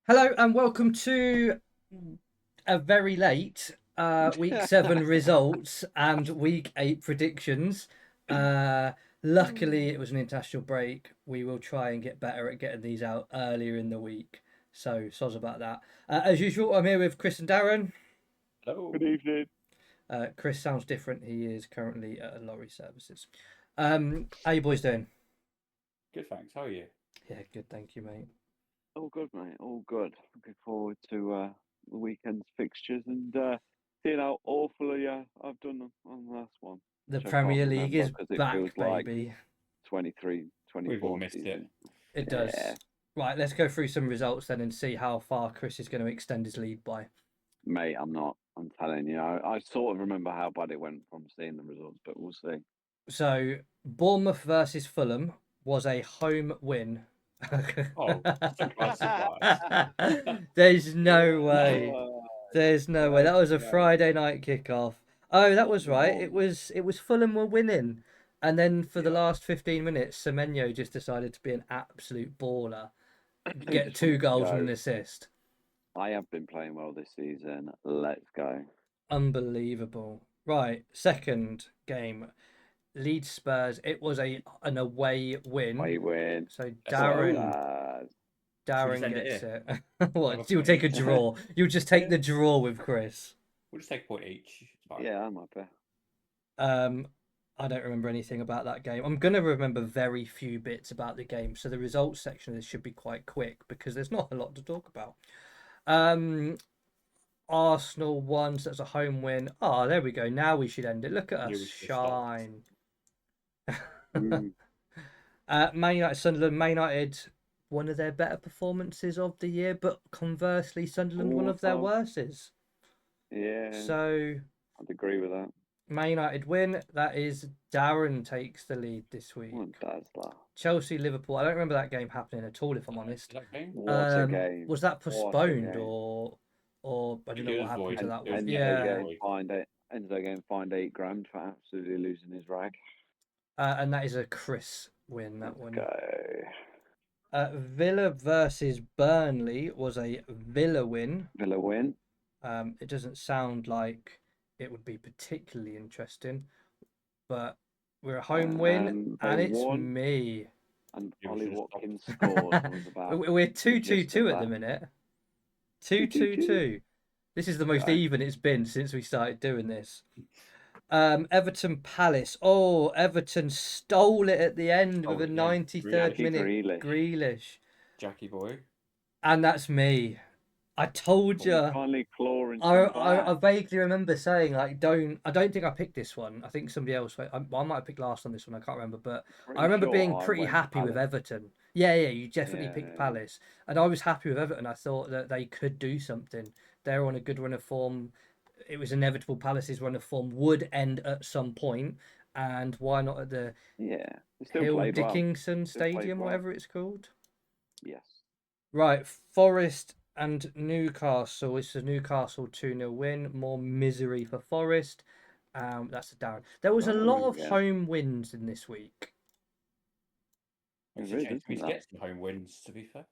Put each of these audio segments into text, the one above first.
Hello and welcome to a very late week 7 results and week 8 predictions. Uh, Luckily, it was an international break. We will try and get better at getting these out earlier in the week. So, soz about that. As usual, I'm here with Chris and Darren. Hello. Good evening. Chris sounds different. He is currently at lorry services. How you boys doing? Good, thanks. How are you? Yeah, good. Thank you, mate. All good, mate. All good. Looking forward to the weekend's fixtures and seeing how awfully I've done on the last one, The which I can't Premier League remember is because it feels back, like baby. 23, We've all 24 missed it. season. It Yeah, does. Right, let's go through some results then and see how far Chris is going to extend his lead by. mate, I'm not. I'm telling you. I sort of remember how bad it went from seeing the results, but we'll see. So, Bournemouth versus Fulham was a home win. Oh, surprise, surprise. There's no way. Oh, There's no way. That was a okay. Friday night kickoff. Oh, that was right. It Wrong. was Fulham were winning. And then for the Yeah. last 15 minutes, Semenyo just decided to be an absolute baller. He Get just two wanted to goals and an go. assist. I have been playing well this season. Let's go. Unbelievable. Right, second game, Leeds Spurs. It was an away win. We win. So Let's go. Should we just Darren end it gets here? it. Have a What? You'll point take a each? draw. You'll just take Yeah. the draw with Chris. We'll just take a point each. It's fine. Yeah, I'm happy. Um, I don't remember anything about that game. I'm gonna remember very few bits about the game, so the results section of this should be quite quick because there's not a lot to talk about. Um, Arsenal won, so that's a home win. Oh, there we go. Now we should end it. Look at us You we should have stopped. shine. Mm. Man United, Sunderland. Man United, one of their better performances of the year, but conversely, Sunderland, one of their Also, worstest. yeah, So, I'd agree with that. Man United win. That is Darren takes the lead this week. What does that? Chelsea, Liverpool. I don't remember that game happening at all, if I'm honest. That game? What a game! Was that What a postponed game! or I don't know It what was happened void. to that It one? was Enzo definitely Yeah, getting void. fined it. Enzo getting fined £8 for absolutely losing his rag. and that is a Chris win. That Let's one. go. Villa versus Burnley was a Villa win. Villa win. It doesn't sound like it would be particularly interesting, but we're a home win, They and it's won, me. and You Ollie should have stopped. Watkins scored. Was about We're the gist of 2-2-2 at the that. minute. 2-2-2. 2-2-2. This is the most Okay. even it's been since we started doing this. Everton Palace. Oh, Everton stole it at the end with a Stole it, yeah. 93rd Grealish. minute Grealish. Grealish. Jackie boy. And that's me. I told We you. finally clawing I, some I back. vaguely remember saying like I don't think I picked this one. I think somebody else. I might have picked last on this one. I can't remember, but I Pretty remember sure being I pretty went happy with Palace. Everton. Yeah, you definitely picked Yeah. Palace, and I was happy with Everton. I thought that they could do something. They're on a good run of form. It was inevitable Palace's run of form would end at some point, and why not at the Yeah. They still Hill played well. Dickinson Still played Stadium, well. whatever it's called? Yes. Right, Forest and Newcastle. It's a Newcastle 2-0 win. More misery for Forest. That's a down. There was a lot of Yeah. home wins in this week. Makes There a is, change for me to isn't get some home wins, to be fair.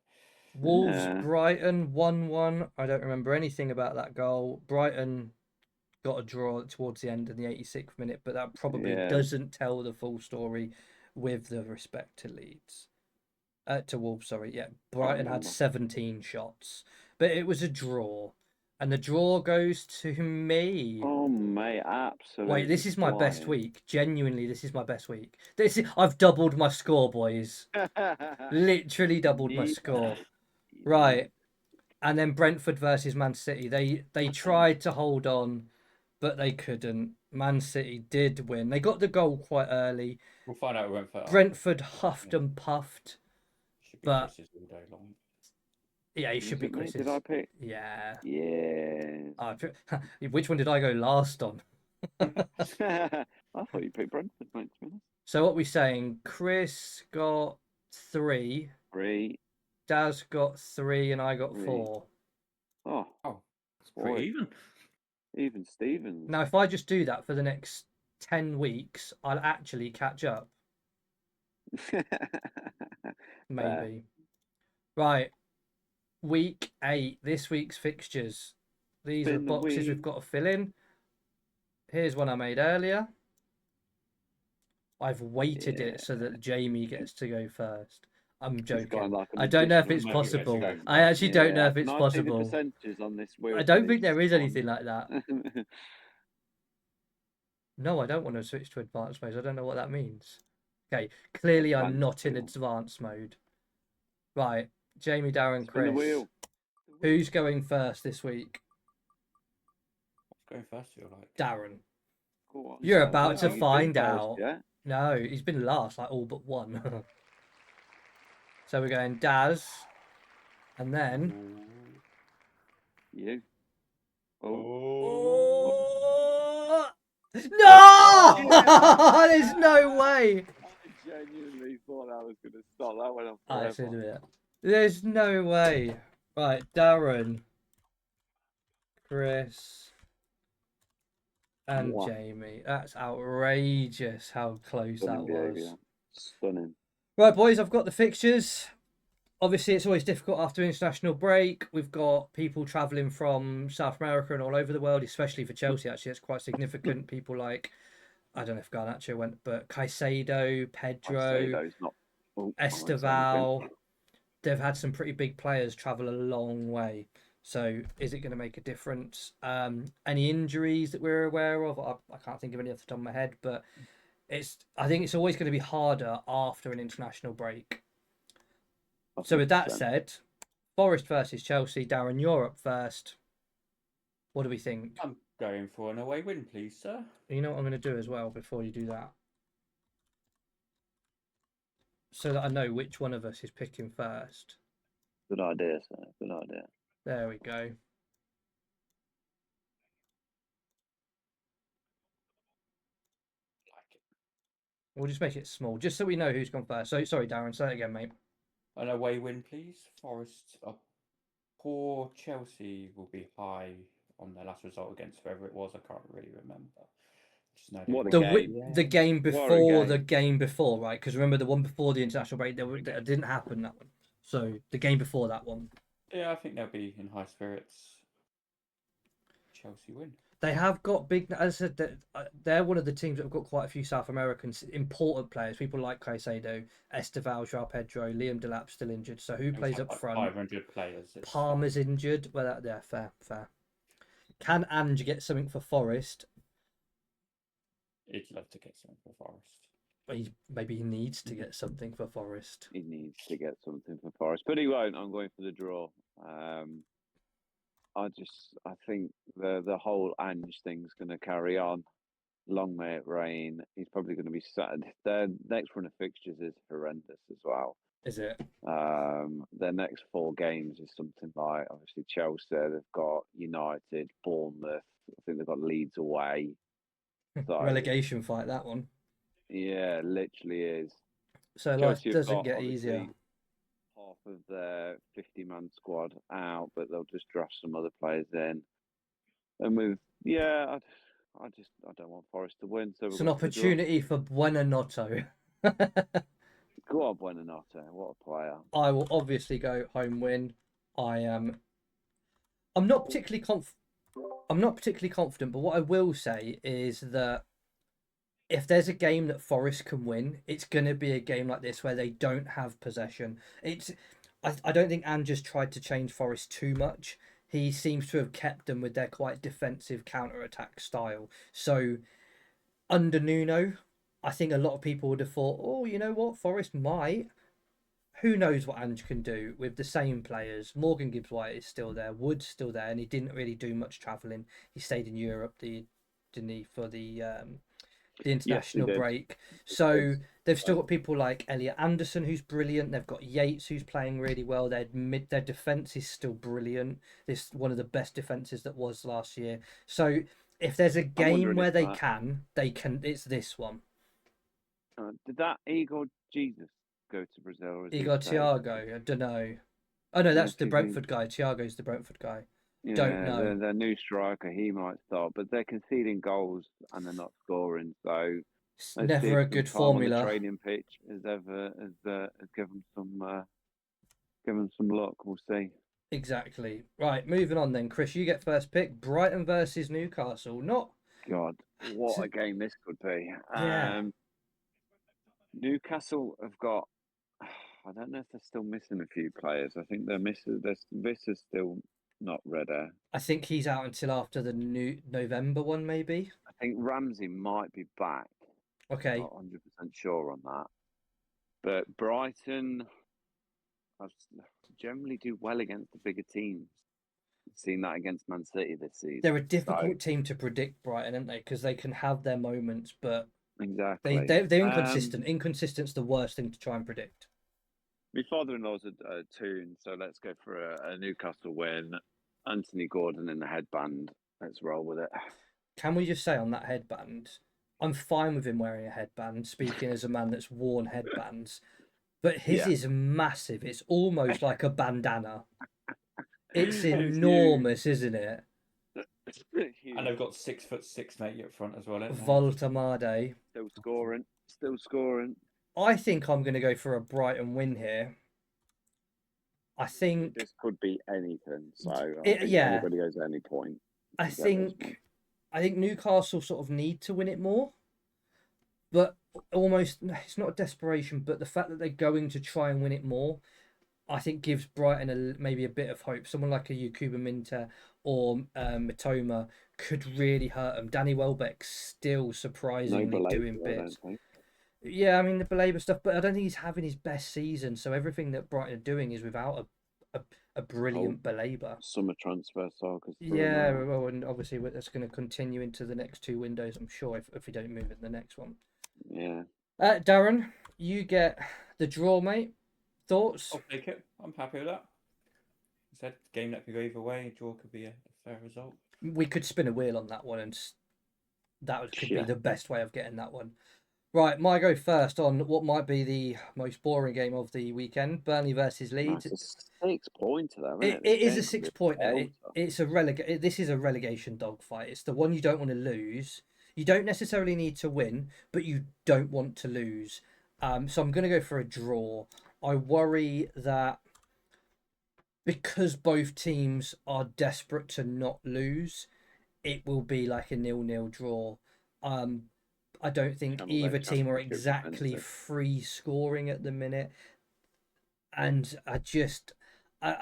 Wolves, Yeah. Brighton 1-1. I don't remember anything about that goal. Brighton got a draw towards the end in the 86th minute, but that probably Yeah. doesn't tell the full story with the respect to Leeds. To Wolves, sorry. Yeah, Brighton had remember. 17 shots, but it was a draw, and the draw goes to me. Oh, mate, absolutely. Wait, this is my best flying. week. Genuinely, this is my best week. I've doubled my score, boys. Literally doubled my Yeah. score. Right, and then Brentford versus Man City. They tried to hold on, but they couldn't. Man City did win. They got the goal quite early. We'll find out who went first. Brentford huffed and puffed. Should be but- Chris's all day long. Yeah, it should be Was it me? Chris's. Did I pick? Yeah. Yes. Which one did I go last on? I thought you picked Brentford, mate. To be honest. So what we saying? Chris got 3, 3. Daz got 3, and I got 3. 4. Oh, It's pretty even. even Stevens. Now, if I just do that for the next 10 weeks, I'll actually catch up. Maybe. Right. week 8, this week's fixtures. These are Spin the boxes we've wheel. got to fill in. Here's one I made earlier. I've weighted it so that Jamie gets to go first. I'm He's got joking. like an I don't know if additional it's Maybe we actually possible. go I actually don't know Yeah. if it's Can I see the possible. percentages on this wheel? I don't think please? there is On- anything like that. No, I don't want to switch to advanced mode. I don't know what that means. Okay, clearly I'm Advanced not in wheel. advanced mode. Right, Jamie, Darren, Spin the Chris. wheel. Who's going first this week? Going first, you're like. Darren. Go on. You're I about don't to think he's been find first out. yet. No, he's been last, like all but one. So we're going Daz, and then. You. Oh. Oh! No! Oh, There's no way. I genuinely thought I was going to stop that one off I should do forever. it. There's no way. Right, Darren, Chris, and Mwah. Jamie. That's outrageous how close Stunning that behaviour. was. Stunning. Right, boys, I've got the fixtures. Obviously, it's always difficult after international break. We've got people travelling from South America and all over the world, especially for Chelsea. Actually, it's quite significant. People like, I don't know if Garnacho went, but Caicedo, Pedro, Caicedo's not. Oh, Esteval. They've had some pretty big players travel a long way. So, is it going to make a difference? Any injuries that we're aware of? I can't think of any off the top of my head, but I think it's always going to be harder after an international break. So with that said, Forest versus Chelsea. Darren, you're up first. What do we think? I'm going for an away win, please, sir. You know what I'm going to do as well before you do that? So that I know which one of us is picking first. Good idea, sir. Good idea. There we go. Like it. We'll just make it small, just so we know who's gone first. So, sorry, Darren, say it again, mate. An away win, please. Forest up. Poor Chelsea will be high on their last result against whoever it was. I can't really remember. Just know What a The, game. the game What a before the game. game before, right? Because remember the one before the international break, that didn't happen, that one. So, the game before that one. Yeah, I think they'll be in high spirits. Chelsea win. They have got big. As I said, they're one of the teams that have got quite a few South American important players. People like Caicedo, Esteval, João Pedro, Liam Delap still injured. So who plays up like front? 500 players. Palmer's injured. Well, yeah, fair. Can Ange get something for Forest? He'd love to get something for Forest. Maybe he needs to get something for Forest. He needs to get something for Forest, but he won't. I'm going for the draw. I think the whole Ange thing's going to carry on. Long may it rain. He's probably going to be sad. Their next run of fixtures is horrendous as well. Is it? Their next 4 games is something like obviously Chelsea. They've got United, Bournemouth. I think they've got Leeds away. So, relegation fight, that one. Yeah, literally is. So life doesn't get easier. Half of their 50-man squad out, but they'll just draft some other players in. And I don't want Forest to win. So it's an opportunity for Buonanotte. Go on, Buonanotte. What a player. I will obviously go home win. I'm not particularly confident, but what I will say is that if there's a game that Forest can win, it's going to be a game like this where they don't have possession. I don't think Ange tried to change Forest too much. He seems to have kept them with their quite defensive counter-attack style. So under Nuno, I think a lot of people would have thought, oh, you know what, Forest might. Who knows what Ange can do with the same players? Morgan Gibbs-White is still there, Wood's still there, and he didn't really do much travelling. He stayed in Europe, didn't he, for the international break. So they've still got people like Elliot Anderson, who's brilliant. They've got Yates, who's playing really well. Their defence is still brilliant. This one of the best defences that was last year. So if there's a game where they can. It's this one. Did that Igor Jesus go to Brazil? Or Igor Thiago, I don't know. Oh no, that's the Brentford guy. Thiago's the Brentford guy. Yeah, don't know. Their new striker, he might start, but they're conceding goals and they're not scoring. So it's never a good formula. On the training pitch has given some luck. We'll see. Exactly. Right, moving on then. Chris, you get first pick. Brighton versus Newcastle. Not. God, what a game this could be. Yeah. Newcastle have got. I don't know if they're still missing a few players. I think they're missing. Visser's still not ready. I think he's out until after the new November one, maybe. I think Ramsey might be back. Okay. Not 100% sure on that. But Brighton generally do well against the bigger teams. Seen that against Man City this season. They're a difficult team to predict, Brighton, aren't they? Because they can have their moments, but exactly they're inconsistent. Inconsistent's the worst thing to try and predict. My father-in-law's a Toon, so let's go for a Newcastle win. Anthony Gordon in the headband. Let's roll with it. Can we just say on that headband, I'm fine with him wearing a headband, speaking as a man that's worn headbands, but his is massive. It's almost like a bandana. It's enormous, isn't it? And they've got 6'6" matey up front as well. Voltamade. Still scoring. I think I'm going to go for a Brighton win here. I think this could be anything. So anybody goes at any point. I think Newcastle sort of need to win it more, but almost it's not desperation, but the fact that they're going to try and win it more, I think gives Brighton maybe a bit of hope. Someone like a Yakuba Minter or Mitoma could really hurt them. Danny Welbeck's still surprisingly doing bits. Yeah, I mean the Belabor stuff, but I don't think he's having his best season. So everything that Brighton are doing is without a brilliant Belabor. Summer transfer sagas. Yeah, well, and obviously that's going to continue into the next two windows, I'm sure, if we don't move in the next one. Yeah. Darren, you get the draw, mate. Thoughts? I'll take it. I'm happy with that. I said game that could go either way. Draw could be a fair result. We could spin a wheel on that one, and that could be the best way of getting that one. Right, my go first on what might be the most boring game of the weekend: Burnley versus Leeds. It's a 6-pointer, though. Isn't it is a 6-pointer. It's a This is a relegation dogfight. It's the one you don't want to lose. You don't necessarily need to win, but you don't want to lose. So I'm going to go for a draw. I worry that because both teams are desperate to not lose, it will be like a 0-0 draw. I don't think either team are exactly free scoring at the minute, and I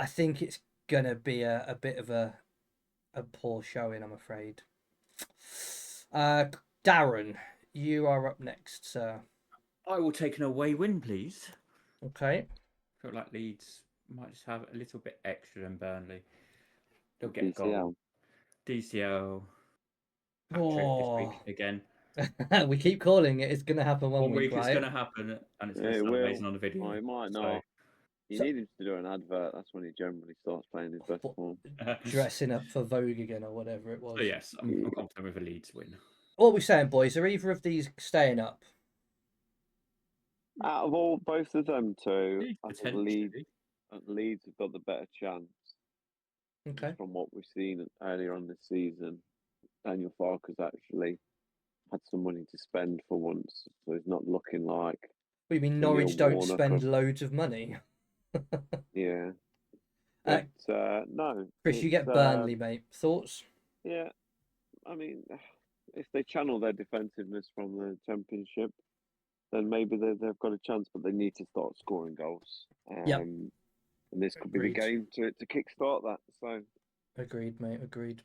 think it's gonna be a bit of a poor showing, I'm afraid. Darren, you are up next, sir. I will take an away win, please. Okay. I feel like Leeds might just have a little bit extra than Burnley. They'll get a goal. DCL. Hat-trick this week again. We keep calling it. It's going to happen one week, right? It's going to happen, and it's going to sound amazing on the video. Oh, it might not. You need him to do an advert. That's when he generally starts playing his best form. Dressing up for Vogue again or whatever it was. So yes, I'm confident with a Leeds win. What are we saying, boys? Are either of these staying up? Out of both of them two, I think Leeds have got the better chance. Okay. From what we've seen earlier on this season, Daniel Farke's actually had some money to spend for once, so it's not looking like. What, you mean Norwich don't spend loads of money? Yeah. But, no. Chris, you get Burnley, mate. Thoughts? Yeah. I mean, if they channel their defensiveness from the Championship, then maybe they've got a chance, but they need to start scoring goals. And this could be the game to kickstart that. So, agreed, mate. Agreed.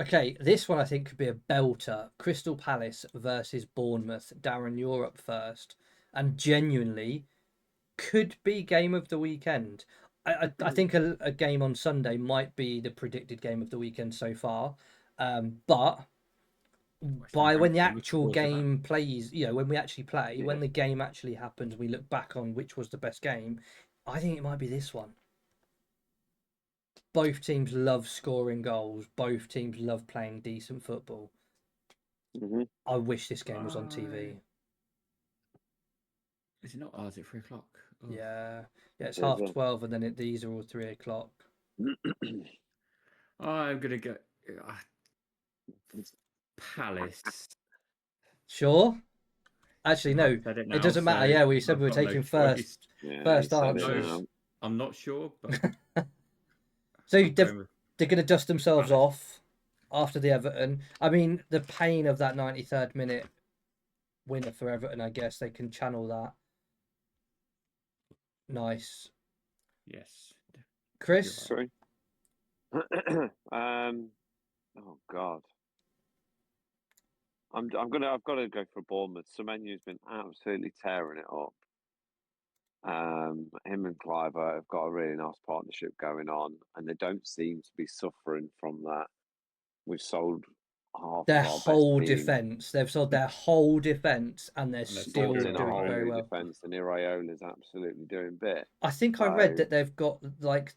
Okay, this one I think could be a belter. Crystal Palace versus Bournemouth. Darren, you're up first, and genuinely could be game of the weekend. I think a game on Sunday might be the predicted game of the weekend so far, but by when the actual game plays, when we actually play, when the game actually happens, we look back on which was the best game. I think it might be this one. Both teams love scoring goals. Both teams love playing decent football. Mm-hmm. I wish this game was on TV. Is it not? Oh, is it 3 o'clock? Oh. Yeah, it's 12:30, and then these are all 3 o'clock. I'm gonna go Palace. Sure. Actually, no. It doesn't matter. Yeah, we said we were taking first. I'm not sure, but So I'm they're going with going to dust themselves Palace. off after the Everton. I mean, the pain of that 93rd minute winner for Everton, I guess they can channel that. Nice. Yes. Chris? Sorry. Oh God. I've got to go for Bournemouth. Semenyu's been absolutely tearing it up. Him and Cliver have got a really nice partnership going on, and they don't seem to be suffering from that. We've sold half Their of our best whole team, defence. They've sold their whole defence and they're And they're still brought in a doing whole very new well. defence, and Iraiola's absolutely doing bit. I think I read So that they've got like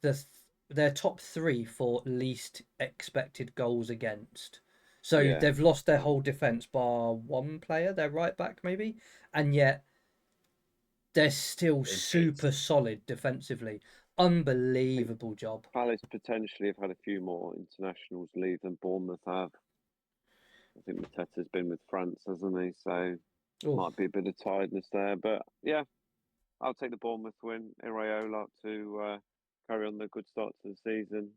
their top 3 for least expected goals against. So yeah, they've lost their whole defence bar one player, their right back maybe, and yet they're still They're super solid defensively. I think Unbelievable job. Palace potentially have had a few more internationals leave than Bournemouth have. I think Mateta's been with France, hasn't he? So Oh, might be a bit of tiredness there. But yeah, I'll take the Bournemouth win. Iraola to carry on the good start to the season.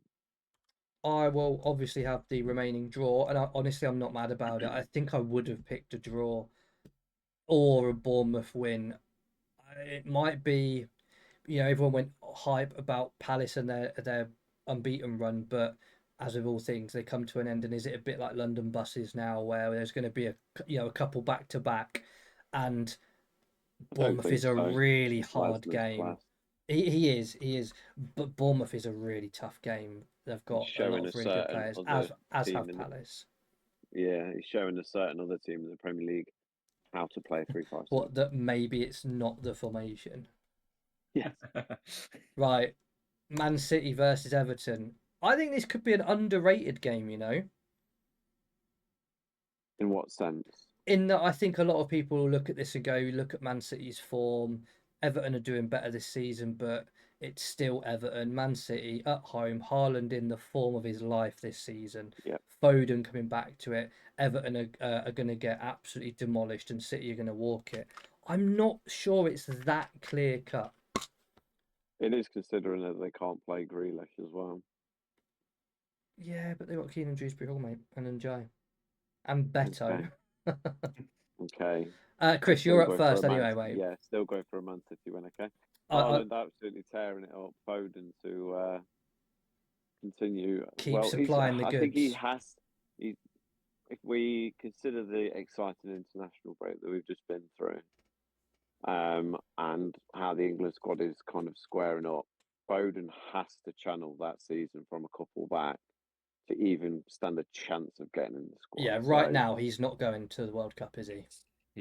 I will obviously have the remaining draw, and honestly, I'm not mad about it. I think I would have picked a draw or a Bournemouth win. It might be, everyone went hype about Palace and their unbeaten run, but as with all things, they come to an end. And is it a bit like London buses now, where there's going to be a couple back to back, and I don't Bournemouth think is a so. really hard Glasner's game. class. He is, but Bournemouth is a really tough game. They've He's got a lot showing a of really good certain players, other as team have in the Palace. he's showing a certain other team in the Premier League how to play 3-5-2. What that maybe it's not the formation. Yes. Right, Man City versus Everton. I think this could be an underrated game. In what sense? In that I think a lot of people will look at this and go, look at Man City's form. Everton are doing better this season, but it's still Everton. Man City at home, Haaland in the form of his life this season. Yeah, Foden coming back to it. Everton are going to get absolutely demolished, and City are going to walk it. I'm not sure it's that clear cut. it is considering that they can't play Grealish as well. Yeah, but they've got Keenan Dewsbury Hall, mate, and Njai. And Beto. Okay. Chris, Still you're up going for a first anyway, mate. Yeah, still going for a Man City win. Okay. I Haaland absolutely tearing it up. Foden to continue. keep Well, he's. supplying the I think he goods. has. He, if we consider the exciting international break that we've just been through, and how the England squad is kind of squaring up, Foden has to channel that season from a couple back to even stand a chance of getting in the squad. Yeah, right now he's not going to the World Cup, is he?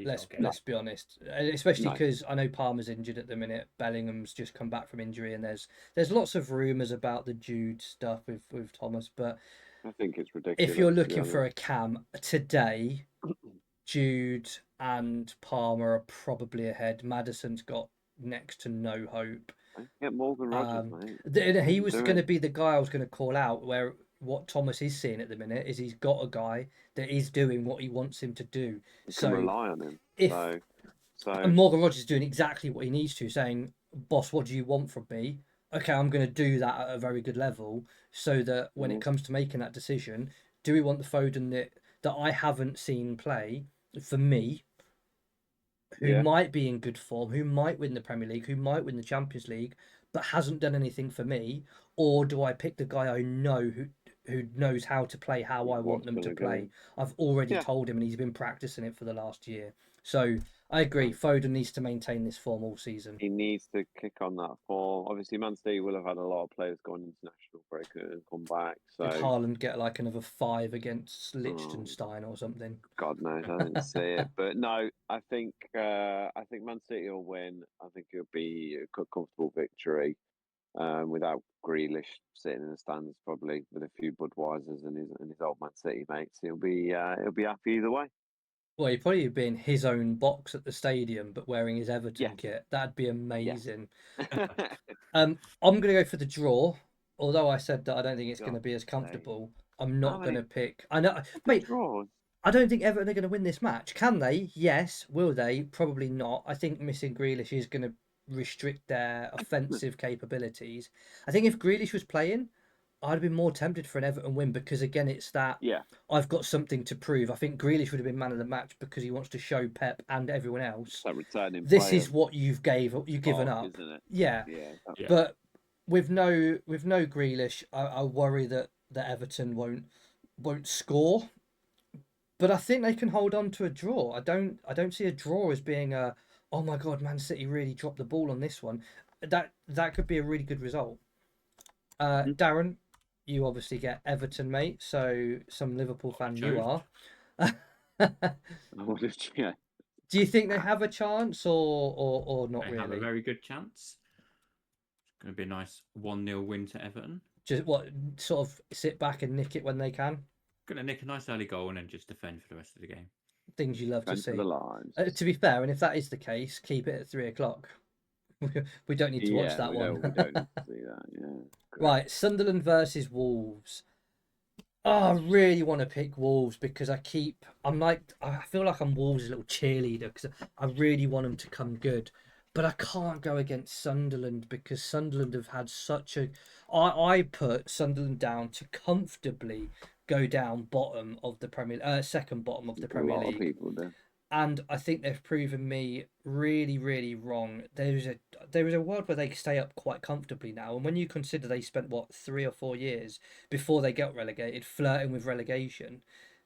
Let's be honest, especially because I know Palmer's injured at the minute. Bellingham's just come back from injury, and there's lots of rumours about the Jude stuff with Thomas. But I think it's ridiculous. if you're looking for a cam today, Jude and Palmer are probably ahead. Madison's got next to no hope. Get Morgan Rogers, mate. He was going to be the guy I was going to call out. Where what Thomas is seeing at the minute is he's got a guy that is doing what he wants him to do. You can rely on him. And Morgan Rogers is doing exactly what he needs to, saying, "Boss, what do you want from me? Okay, I'm going to do that at a very good level, so that when it comes to making that decision, do we want the Foden that I haven't seen play for me?" Who might be in good form, who might win the Premier League, who might win the Champions League, but hasn't done anything for me? Or do I pick the guy I know who knows how to play how I want them to play? I've already told him, and he's been practicing it for the last year. So I agree. Foden needs to maintain this form all season. He needs to kick on that form. Obviously, Man City will have had a lot of players go on international break and come back. So did Haaland get like another 5 against Liechtenstein or something? God knows, I didn't see it. But no, I think Man City will win. I think it'll be a comfortable victory. Without Grealish sitting in the stands, probably with a few Budweisers and his old Man City mates, he'll be happy either way. Well, he'd probably be in his own box at the stadium, but wearing his Everton kit. That'd be amazing. I'm going to go for the draw. Although I said that I don't think it's going to be as comfortable, I'm not going to pick. I know, mate. I don't think Everton are going to win this match. Can they? Yes. Will they? Probably not. I think missing Grealish is going to restrict their offensive capabilities. I think if Grealish was playing, I'd have been more tempted for an Everton win because again, it's that Yeah, I've got something to prove. I think Grealish would have been man of the match because he wants to show Pep and everyone else it's that returning this player is what you've given spark, up. isn't it? Yeah, Yeah, Yeah. but with no Grealish, I worry that Everton won't score. But I think they can hold on to a draw. I don't see a draw as being a oh my god, Man City really dropped the ball on this one. That could be a really good result. Mhm. Darren, you obviously get Everton, mate. So some Liverpool fan you are. What did you? Do you think they have a chance or not They have a really? very good chance. It's going to be a nice 1-0 win to Everton. Just what sort of sit back and nick it when they can. Going to nick a nice early goal and then just defend for the rest of the game. Things you love to Defend for see. the lives. To be fair, and if that is the case, keep it at 3:00. We don't need to watch that we one. don't need to see that. Yeah. Right, Sunderland versus Wolves. Oh, I really want to pick Wolves because I feel like I'm Wolves' little cheerleader because I really want them to come good. But I can't go against Sunderland because Sunderland have had such a. I put Sunderland down to comfortably go down bottom of the second bottom of the A Premier lot of League. people do. And I think they've proven me really, really wrong. There is a world where they stay up quite comfortably now, and when you consider they spent what 3 or 4 years before they got relegated, flirting with relegation,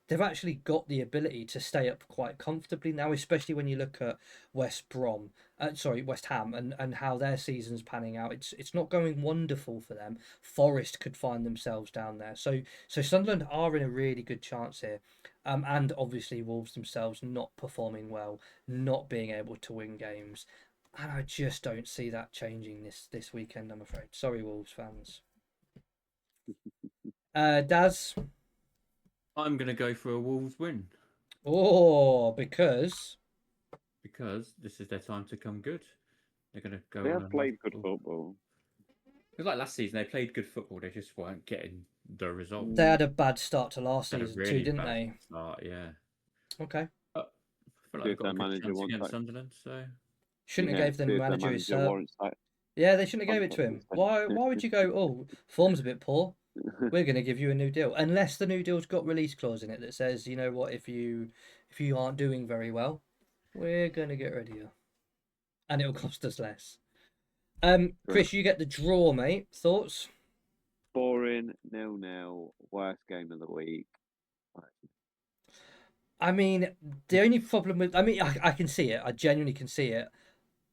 they've actually got the ability to stay up quite comfortably now. Especially when you look at West Ham, and how their season's panning out. It's not going wonderful for them. Forest could find themselves down there, so Sunderland are in a really good chance here. And obviously Wolves themselves not performing well, not being able to win games, and I just don't see that changing this weekend. I'm afraid. Sorry, Wolves fans. Daz. I'm going to go for a Wolves win Oh, because this is their time to come good. They're going to go They on have a played nice good football. football. It was like last season, they played good football. They just weren't getting the result. they had a bad start to last They had a season too, really didn't bad they? start, yeah. Okay. But I feel like See they've if got their a good manager chance wants against that. Sunderland. So Shouldn't Yeah, have gave the see if their manager his manager warrants that. Yeah, they shouldn't have gave it to contract him. extension. Why would you go? Oh, form's a bit poor. We're going to give you a new deal, unless the new deal's got release clause in it that says, you know what, if you aren't doing very well, we're going to get rid of you, and it'll cost us less. Chris, you get the draw, mate. Thoughts? Boring, 0-0, worst game of the week. I mean, the only problem with, I can see it. I genuinely can see it,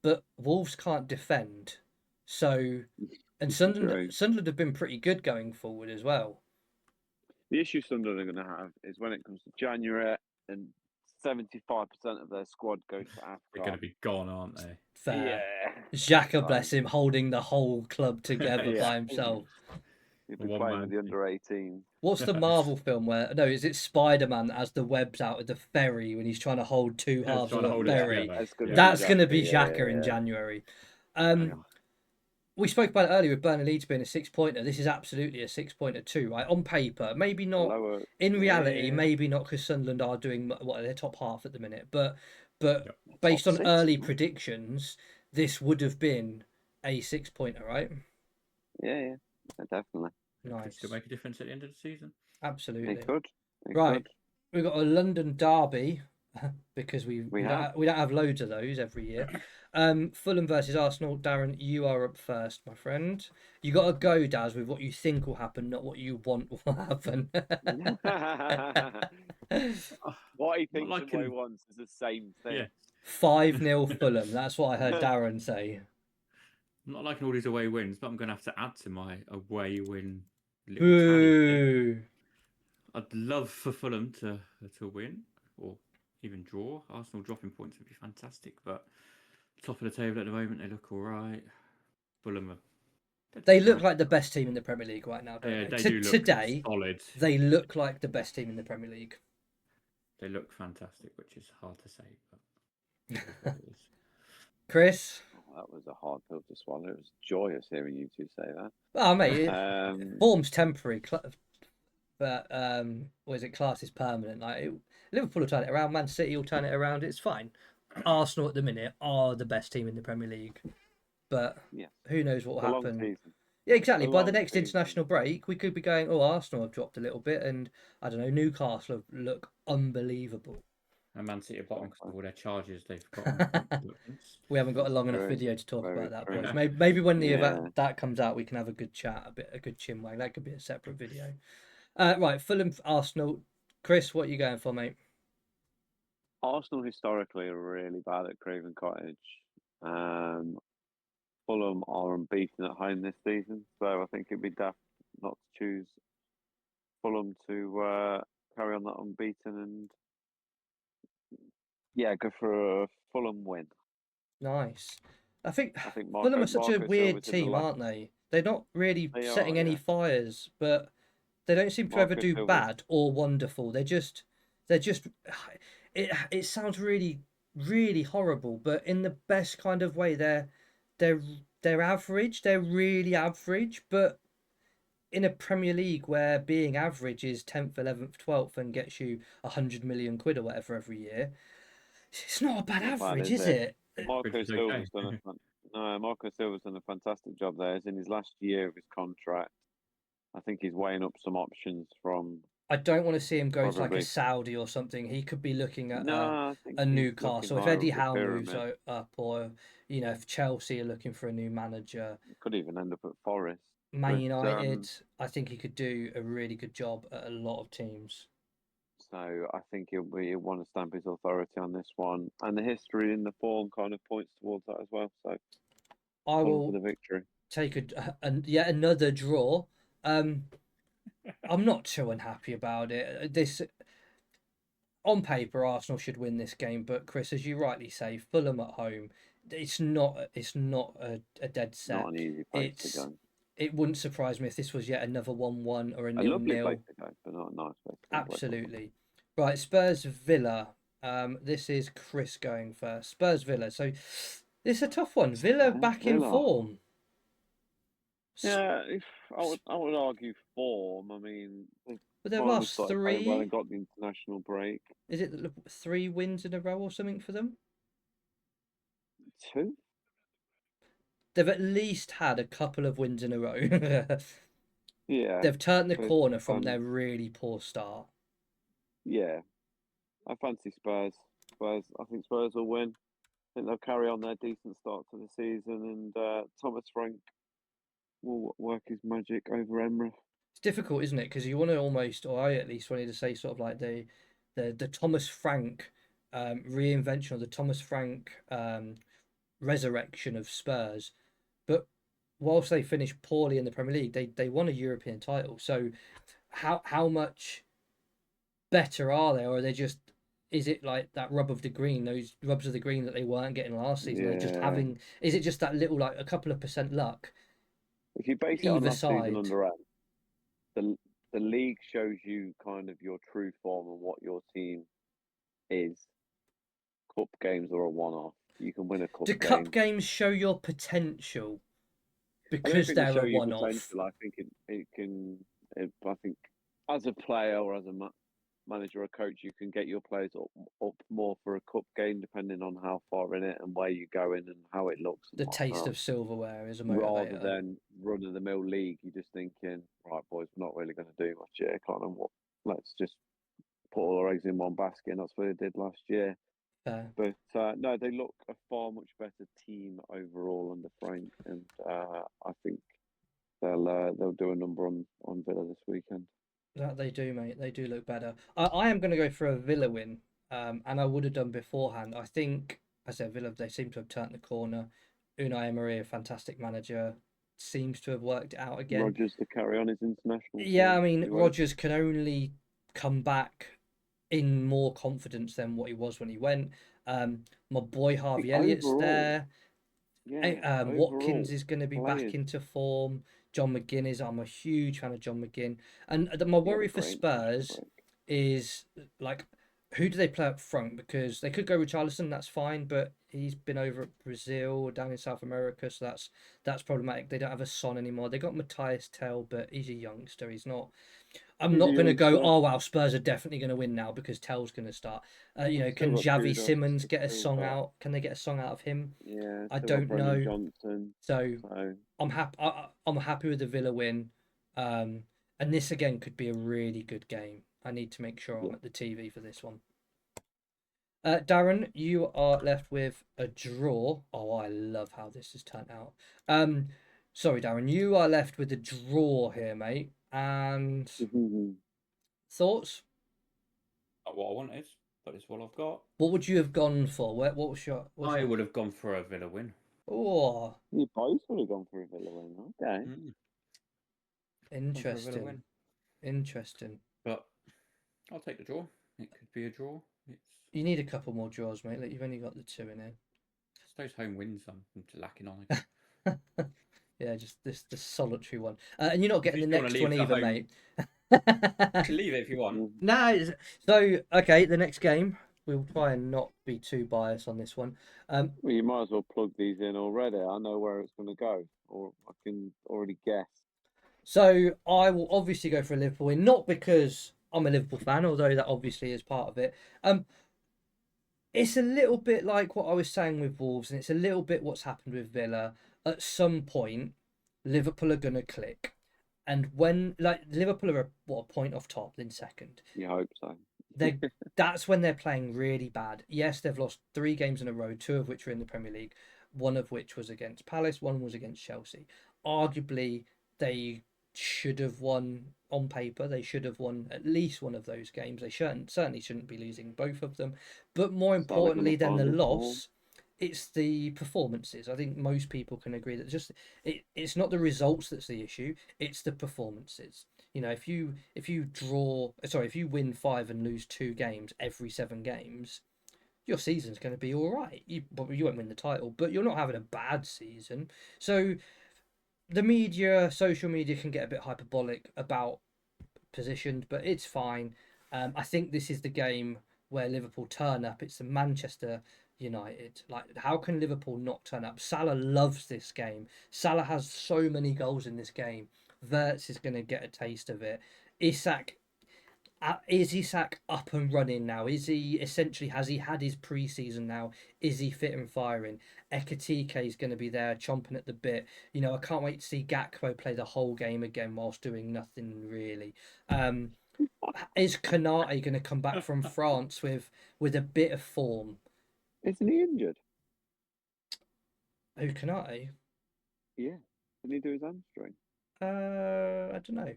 but Wolves can't defend, so and True. Sunderland have been pretty good going forward as well. The issue Sunderland are going to have is when it comes to January and 75% of their squad goes to they're going to Africa. be gone, aren't they? Fair. Yeah. Xhaka, bless him, holding the whole club together Yeah. by himself. He'll A be playing with one-man the under 18. What's the Marvel film where? No, is it Spider-Man that has the webs out of the ferry when he's trying to hold two Yeah, halves trying of to a hold it ferry? together. That's going to be Yeah, Xhaka in yeah. January. Yeah. We spoke about it earlier with Burnley Leeds being a 6-pointer. This is absolutely a 6-pointer too, right? On paper, maybe not. Lower. In reality, Yeah. maybe not because Sunderland are doing what their top half at the minute. But Yep. based Top on six, early man. predictions, this would have been a 6-pointer, right? Yeah, definitely. Could Nice. still make a difference at the end of the season. Absolutely. It could. Right. We've got a London derby because we don't have loads of those every year. Fulham versus Arsenal. Darren, you are up first, my friend. You got to go, Daz, with what you think will happen, not what you want will happen. What he thinks like and what he wants is the same thing. Yeah. 5-0 Fulham. That's what I heard Darren say. I'm not liking all these away wins, but I'm going to have to add to my away win little tally thing. Boo! I'd love for Fulham to win or even draw. Arsenal dropping points would be fantastic, but top of the table at the moment, they look all right. Fulham They look like the best team in the Premier League right now, don't Yeah, they? they do look Today, solid. they look like the best team in the Premier League. They look fantastic, which is hard to say, but it is what it is. Chris? Oh, that was a hard pill to swallow. It was joyous hearing you two say that. Oh, mate, form's temporary, but what is it? Class is permanent. Like Liverpool will turn it around, Man City will turn it around. It's fine. Arsenal at the minute are the best team in the Premier League, but Yeah. who knows what will It's a long happen? season. Yeah, exactly. a By the long next season. international break, we could be going, oh, Arsenal have dropped a little bit, and I don't know, Newcastle look unbelievable. And Man City are bottom because of all their charges they've got on bank documents. We haven't got a That's long enough true. video to talk Very about that, true. boys. Maybe when Yeah. that comes out, we can have a good chat, a good chinwag. That could be a separate video. Right, Fulham, Arsenal. Chris, what are you going for, mate? Arsenal historically are really bad at Craven Cottage. Fulham are unbeaten at home this season, so I think it'd be daft not to choose Fulham to carry on that unbeaten and go for a Fulham win. Nice. I think Fulham Marco are such a Marco weird Silva's in the team, aren't they? They're not really They setting are, any yeah. fires, but they don't seem to ever Marco do Silva's bad or wonderful. They're just it sounds really really horrible, but in the best kind of way. They're they're average. They're really average, but in a Premier League where being average is 10th, 11th, 12th and gets you 100 million quid or whatever every year, it's not a bad not bad, average, is is it? it? Marco Which is okay. Silva's done Marco Silva's done a fantastic job there. He's in his last year of his contract. I think he's weighing up some options from I don't want to see him go to like a probably. Saudi or something. He could be looking at No, I think a he's looking Newcastle. If higher Eddie up the Howe moves pyramid. up, or if Chelsea are looking for a new manager, Could even end up at Forest. Man But United, I think he could do a really good job at a lot of teams. so I think he'll want to stamp his authority on this one, and the history and the form kind of points towards that as well. So I Fulham for will the victory. take yet another draw. I'm not too unhappy about it. This on paper, Arsenal should win this game, but Chris, as you rightly say, Fulham at home, it's not a dead set. Not an easy place to go. It wouldn't surprise me if this was yet another 1-1 or a A lovely 0-0. place to go, but not a nice place to go. Absolutely. Right, Spurs Villa. This is Chris going first. Spurs Villa. So it's a tough one. Villa back in form. Yeah, I would argue form. I mean, But they've lost well, they 3. got the international break. Is it 3 wins in a row or something for them? 2. They've at least had a couple of wins in a row. Yeah, They've turned the but, corner from their really poor start. Yeah, I fancy Spurs. I think Spurs will win. I think they'll carry on their decent start to the season, and Thomas Frank will work his magic over Emre. It's difficult, isn't it? Because you want to almost, or I at least wanted to say, sort of like the Thomas Frank reinvention or the Thomas Frank resurrection of Spurs. But whilst they finished poorly in the Premier League, they won a European title. So how much better are they, or are they just? Is it like that rub of the green, those rubs of the green that they weren't getting last season? They're just having. Is it just that little, like a couple of % luck? If you base it on last season under M, the league shows you kind of your true form and what your team is. Cup games are a one-off. You can win a cup game. Do cup games show your potential? Because they're a one-off. I think it can. I think as a player or as a manager or coach, you can get your players up more for a cup game, depending on how far in it and where you go in and how it looks. The taste of silverware is a motivator. Rather than run-of-the-mill league, you're just thinking, right, boys, we're not really going to do much here. Let's just put all our eggs in one basket, and that's what they did last year. But no, they look a far much better team overall under Frank, and I think they'll do a number on Villa this weekend. That they do, mate. They do look better. I am going to go for a Villa win, and I would have done beforehand. I think, as I said, Villa, they seem to have turned the corner. Unai Emery, a fantastic manager, seems to have worked it out again. Rodgers to carry on his international. Yeah, I mean, Rodgers can only come back in more confidence than what he was when he went. My boy Harvey Elliott's there. Yeah, Watkins is going to be back into form. John McGinn I'm a huge fan of John McGinn. And my worry for Spurs is, like, who do they play up front? Because they could go Richarlison, that's fine, but he's been over at Brazil, down in South America, so that's problematic. They don't have a Son anymore. They got Matthias Tell, but he's a youngster. He's not. I'm He's a not going to go, youngster. oh wow, Spurs are definitely going to win now because Tell's going to start. Still Can got Xavi Kudos. Simmons get a Still song got, out? Can they get a song out of him? yeah, I still got don't Brendan know. Johnson. So So I'm happy. I'm happy with the Villa win, and this again could be a really good game. I need to make sure I'm Yeah. at the TV for this one. Darren, you are left with a draw. Oh, I love how this has turned out. Sorry, Darren, you are left with a draw here, mate. And thoughts? Not what I wanted, but it's what I've got. What would you have gone for? What was your? I would have gone for a Villa win. Oh, you both would have gone for a Villa win. Okay. Mm, gone for a Villa interesting. win. Interesting. But I'll take the draw. It could be a draw. It's You need a couple more draws, mate. Like, you've only got the 2 in here. just those home wins I'm lacking on again. Yeah, just the solitary one. And you're not getting you the still wanna next one leave the either, home- mate. You can leave it if you want. No, so okay, the next game we'll try and not be too biased on this one. Well, you might as well plug these in already. I know where it's going to go, or I can already guess. So I will obviously go for a Liverpool win, not because I'm a Liverpool fan, although that obviously is part of it. It's a little bit like what I was saying with Wolves, and it's a little bit what's happened with Villa. At some point, Liverpool are gonna click, and when like Liverpool are a point off top, then second. You hope so. That's when they're playing really bad. Yes, they've lost 3 games in a row, 2 of which were in the Premier League, one of which was against Palace, one was against Chelsea. Arguably, they should have won on paper. They should have won at least one of those games. They certainly shouldn't be losing both of them. But more Salah gonna importantly than the find the form. loss, it's the performances. I think most people can agree that it's not the results that's the issue. It's the performances. You know, if you win 5 and lose 2 games every 7 games, your season's going to be all right. You won't win the title, but you're not having a bad season. So the media, social media, can get a bit hyperbolic about positioned, but it's fine. I think this is the game where Liverpool turn up. It's the Manchester United. Like, how can Liverpool not turn up? Salah loves this game. Salah has so many goals in this game. Wirtz is going to get a taste of it. Is Isak up and running now? Is he essentially, has he had his pre-season now? Is he fit and firing? Ekatike is going to be there chomping at the bit. You know, I can't wait to see Gakpo play the whole game again whilst doing nothing really. Is Kanate going to come back from France with a bit of form? Isn't he injured? Who, Kanate? Yeah. Didn't he do his hamstring? I don't know.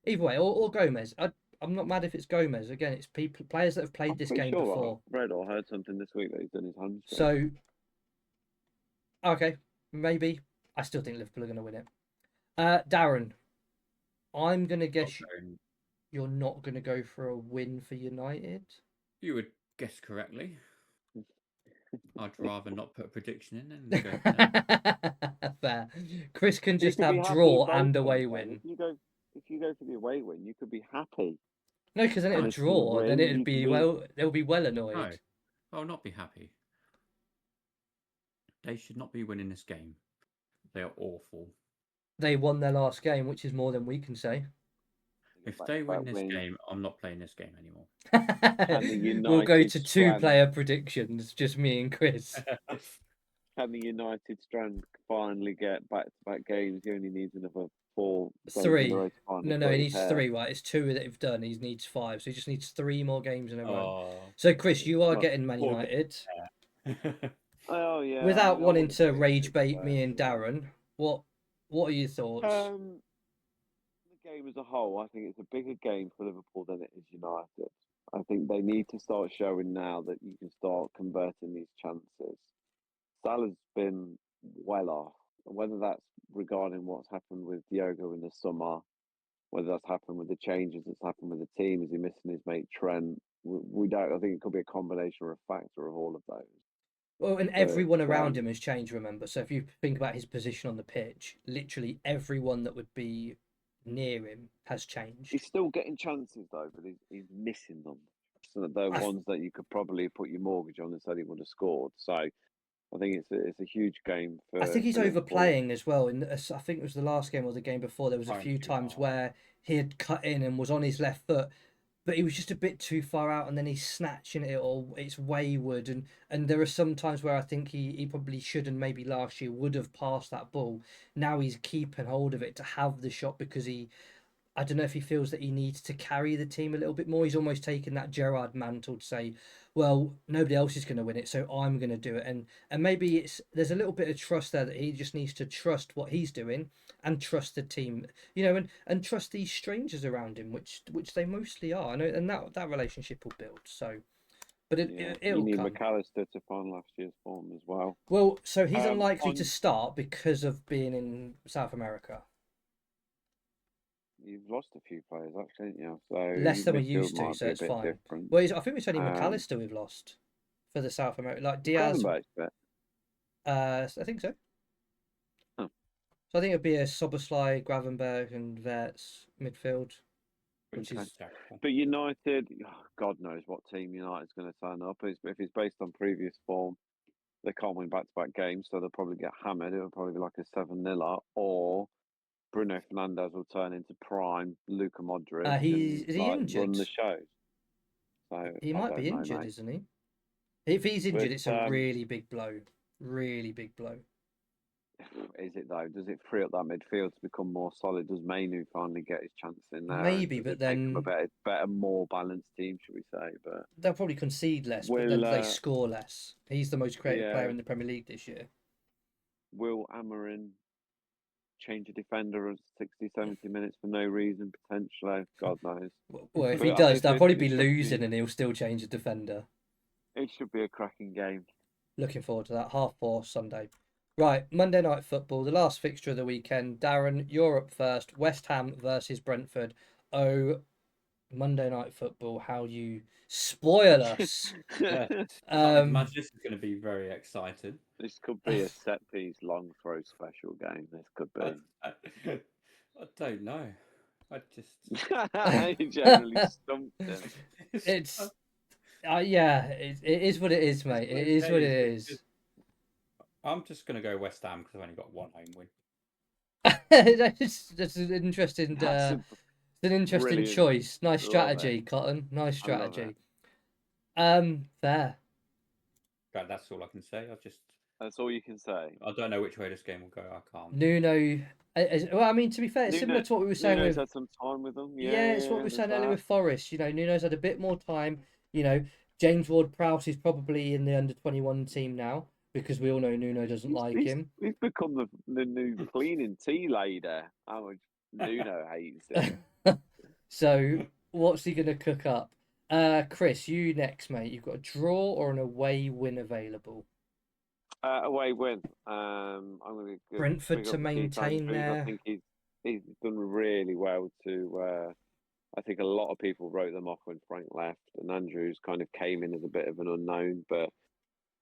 Either way, or Gomez. I'm not mad if it's Gomez. Again, it's players that have played this Pretty game sure before. I read or heard something this week that he's done his hamstring. So, okay, maybe. I still think Liverpool are going to win it. Darren, I'm going to guess you're not going to go for a win for United. You would guess correctly. I'd rather not put a prediction in and go for that. Fair. Chris can You just could be have happy draw both and ways, away though. win. If you go for the away win, you could be happy. No, because then it'll And if you draw. Then win, it'd you be could be- they'll be well annoyed. No, I'll not be happy. They should not be winning this game. They are awful. They won their last game, which is more than we can say. If they win this game, I'm not playing this game anymore. We'll go United to strand. 2-player predictions, just me and Chris. Can the United strand finally get back-to-back games? He only needs another 4 games in 3. a row to find No, the he grey needs hair. 3, right? It's 2 that he've done. He needs 5, so he just needs 3 more games in a row. Oh. So, Chris, you are Well, getting Man poor United. Oh yeah. Without I mean, I wanting would've to picked rage it, bait but, me and yeah. Darren, what are your thoughts? The game as a whole, I think it's a bigger game for Liverpool than it is United. I think they need to start showing now that you can start converting these chances. Salah's been well off, whether that's regarding what's happened with Diogo in the summer, whether that's happened with the changes that's happened with the team, is he missing his mate Trent? We don't. I think it could be a combination or a factor of all of those. Well, and everyone But, around him has changed, remember. So if you think about his position on the pitch, literally everyone that would be near him has changed. He's still getting chances though, but he's missing them. the ones that you could probably put your mortgage on and said he would have scored. So I think it's a huge game for. I think he's for Liverpool. overplaying as well. I think it was the last game or the game before. There was a few times where he had cut in and was on his left foot, but he was just a bit too far out, and then he's snatching it, or it's wayward. And there are some times where I think he probably should, and maybe last year would have passed that ball. Now he's keeping hold of it to have the shot because I don't know if he feels that he needs to carry the team a little bit more. He's almost taken that Gerrard mantle to say, well, nobody else is going to win it, so I'm going to do it. And maybe there's a little bit of trust there that he just needs to trust what he's doing and trust the team, and trust these strangers around him, which they mostly are. And that relationship will build. So, but it'll you need come. McAllister to find last year's form as well. Well, so he's unlikely to start because of being in South America. You've lost a few players, actually, haven't you? So less than we used to, so it's fine. Different. Well, I think it's only McAllister we've lost for the South America, like Diaz. I think so. Oh. So I think it'd be a Soboslai, Gravenberg, and Verts midfield. Which is... But United, God knows what team United's going to turn up. If it's based on previous form, they can't win back-to-back games, so they'll probably get hammered. It'll probably be like a 7-0, or Bruno Fernandes will turn into prime Luka Modric. Is he injured? Run the show. So he might be injured, mate. Isn't he? If he's injured, it's a really big blow. Really big blow. Is it though? Does it free up that midfield to become more solid? Does Mainu finally get his chance in there? Maybe, but then a better, more balanced team, should we say? But they'll probably concede less, but then they score less. He's the most creative player in the Premier League this year. Will Amarin change a defender at 60, 70 minutes for no reason, potentially? God knows. Well, if he does, they'll probably be losing and he'll still change a defender. It should be a cracking game. Looking forward to that. 4:30 Sunday. Right, Monday Night Football, the last fixture of the weekend. Darren, you're up first. West Ham versus Brentford. Oh, Monday Night Football, how you spoil us. Imagine this is going to be very exciting. This could be a set-piece, long throw special game. This could be. I don't know. I just... You generally stumped him. It's... it is what it is, mate. It is what it is. I'm just going to go West Ham because I've only got one home win. That's an interesting, choice. Nice strategy, Cotton. Nice strategy. Fair. Right, that's all I can say. That's all you can say. I don't know which way this game will go. I can't. Nuno. Well, I mean, to be fair, it's similar to what we were saying. Nuno's had some time with them. It's what we were saying earlier with Forest. Nuno's had a bit more time. James Ward-Prowse is probably in the under-21 team now, because we all know Nuno doesn't like him. He's become the new cleaning tea lady. How much Nuno hates him. So, what's he going to cook up? Chris, you next, mate. You've got a draw or an away win available? Away win. I'm going to Brentford to maintain there. I think he's done really well to... I think a lot of people wrote them off when Frank left, and Andrews kind of came in as a bit of an unknown. But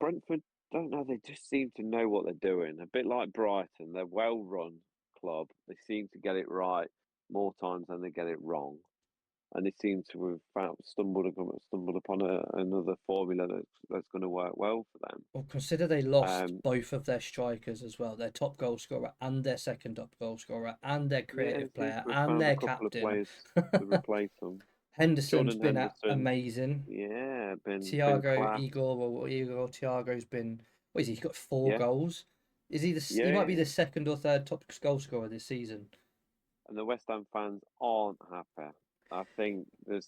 Brentford, don't know, they just seem to know what they're doing. A bit like Brighton, they're well-run club. They seem to get it right more times than they get it wrong, and they seem to have stumbled upon another formula that's going to work well for them. Well, consider they lost both of their strikers as well, their top goal scorer and their second top goal scorer and their creative player and their captain. Players to replace them. Henderson's been amazing. Yeah, Thiago's been. What is he? He's got 4 goals. Is he he might be the second or third top goal scorer this season. And the West Ham fans aren't happy. I think there's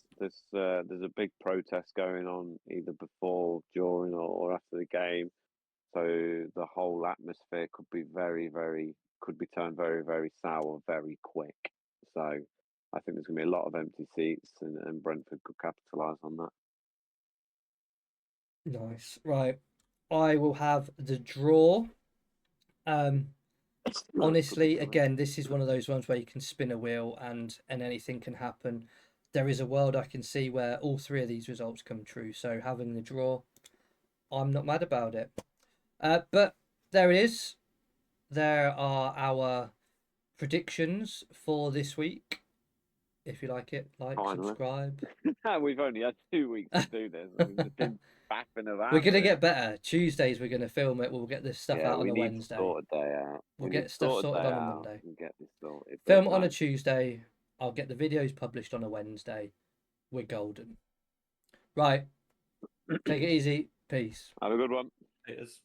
a big protest going on either before, during, or after the game. So the whole atmosphere could be turned very, very sour very quick. So I think there's going to be a lot of empty seats, and Brentford could capitalise on that. Nice. Right. I will have the draw. Honestly, again, this is one of those ones where you can spin a wheel and anything can happen. There is a world I can see where all 3 of these results come true. So having the draw, I'm not mad about it. But there it is. There are our predictions for this week. If you like it, like, Finally. subscribe. We've only had 2 weeks to do this. We've just been faffing about. We're gonna with it. get better. Tuesdays we're gonna film it. We'll get this stuff Yeah, out on we a need to Wednesday. sort a day out. We'll We get need to stuff sort a sorted day on a out Monday. and get this sorted. Film but it on no. a Tuesday. I'll get the videos published on a Wednesday. We're golden. Right. Take it easy. Peace. Have a good one. It is.